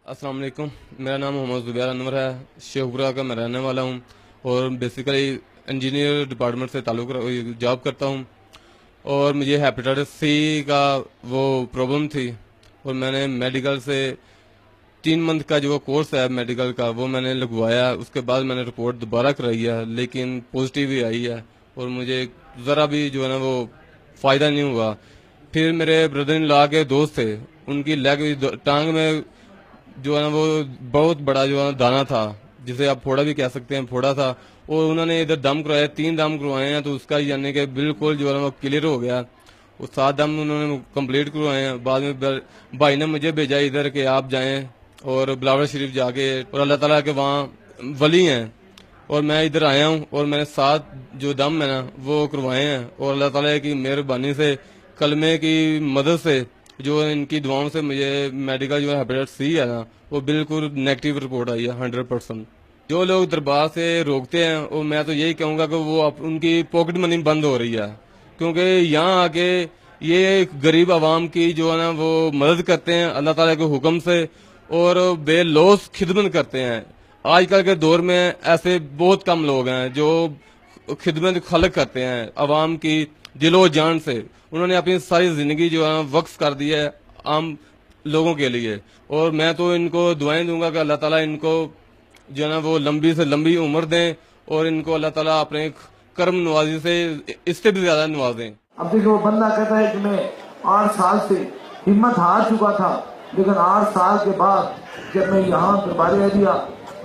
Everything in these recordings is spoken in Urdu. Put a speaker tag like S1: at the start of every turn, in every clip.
S1: السلام علیکم، میرا نام محمد زبیر انور ہے، شیخ پورہ کا میں رہنے والا ہوں اور بیسیکلی انجینئر ڈپارٹمنٹ سے تعلق جاب کرتا ہوں، اور مجھے ہیپیٹائٹس سی کا وہ پرابلم تھی، اور میں نے میڈیکل سے 3 منتھ کا جو کورس ہے میڈیکل کا وہ میں نے لگوایا. اس کے بعد میں نے رپورٹ دوبارہ کرائی ہے لیکن پازیٹیو ہی آئی ہے اور مجھے ذرا بھی جو ہے نا وہ فائدہ نہیں ہوا. پھر میرے بردر ان لا کے دوست تھے، ان کی لیگ ٹانگ میں جو ہے نا وہ بہت بڑا جو ہے نا دانا تھا، جسے آپ پھوڑا بھی کہہ سکتے ہیں، پھوڑا تھا، اور انہوں نے ادھر دم کروایا، 3 دم کروائے ہیں، تو اس کا یعنی کہ بالکل جو ہے نا وہ کلیئر ہو گیا. وہ 7 دم انہوں نے کمپلیٹ کروائے ہیں. بعد میں بھائی نے مجھے بھیجا ادھر کہ آپ جائیں اور بلاور شریف جا کے، اور اللہ تعالیٰ کے وہاں ولی ہیں، اور میں ادھر آیا ہوں اور میں نے 7 جو دم ہے نا وہ کروائے ہیں، اور اللہ تعالیٰ کی مہربانی سے کلمے کی مدد سے جو ان کی دعاؤں سے مجھے میڈیکل جو ہیپیٹائٹس سی ہے نا وہ بالکل نیگیٹو رپورٹ آئی ہے 100%. جو لوگ دربار سے روکتے ہیں اور میں تو یہی کہوں گا کہ وہ ان کی پاکٹ منی بند ہو رہی ہے، کیونکہ یہاں آ کے یہ غریب عوام کی جو ہے نا وہ مدد کرتے ہیں اللہ تعالیٰ کے حکم سے، اور بے لوث خدمت کرتے ہیں. آج کل کے دور میں ایسے بہت کم لوگ ہیں جو خدمت خلق کرتے ہیں عوام کی دل و جان سے. انہوں نے اپنی ساری زندگی جو ہے وقف کر دی ہے عام لوگوں کے لیے، اور میں تو ان کو دعائیں دوں گا کہ اللہ تعالیٰ ان کو جو ہے نا وہ لمبی سے لمبی عمر دیں، اور ان کو اللہ تعالیٰ اپنے کرم نوازی سے اس سے بھی زیادہ نوازیں.
S2: اب دیکھیں وہ بندہ کہتا ہے کہ میں 8 سال سے ہمت ہار چکا تھا، لیکن 8 سال کے بعد جب میں یہاں دربار عالیہ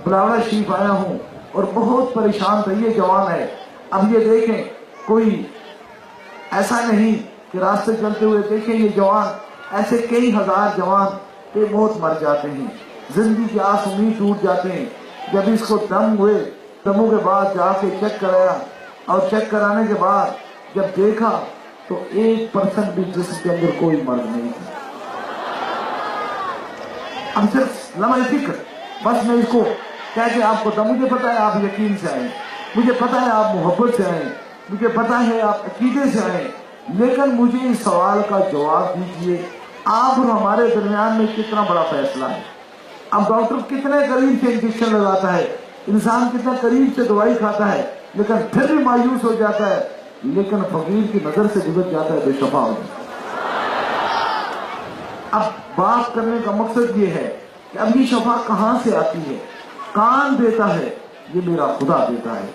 S2: بلاور شریف آیا ہوں اور بہت پریشان تھا. یہ جوان ہے، اب یہ دیکھیں کوئی ایسا نہیں کہ راستے چلتے ہوئے دیکھیں یہ جوان، ایسے کئی ہزار جوان بے موت مر جاتے ہیں، زندگی کی آس امید ٹوٹ جاتے ہیں. جب اس کو دم ہوئے، دموں کے بعد جا کے چیک کرایا، اور چیک کرانے کے بعد جب دیکھا تو 1% بھی جسم کے اندر کوئی مرض نہیں تھا. ہم صرف لمحہ فکر، بس میں اس کو کہہ کے آپ کو دم، مجھے پتا ہے آپ یقین سے آئے، مجھے پتا ہے آپ محبت سے آئے، مجھے پتا ہے آپ عقیدے سے آئے، لیکن مجھے اس سوال کا جواب دیجئے، آپ اور ہمارے درمیان میں کتنا بڑا فیصلہ ہے. اب ڈاکٹر کتنے قریب سے انجیکشن لگاتا ہے، انسان کتنا قریب سے دوائی کھاتا ہے، لیکن پھر بھی مایوس ہو جاتا ہے، لیکن فقیر کی نظر سے گزر جاتا ہے، بے شفا ہو جاتا ہے. اب بات کرنے کا مقصد یہ ہے کہ اب یہ شفا کہاں سے آتی ہے؟ کان دیتا ہے، یہ میرا خدا دیتا ہے.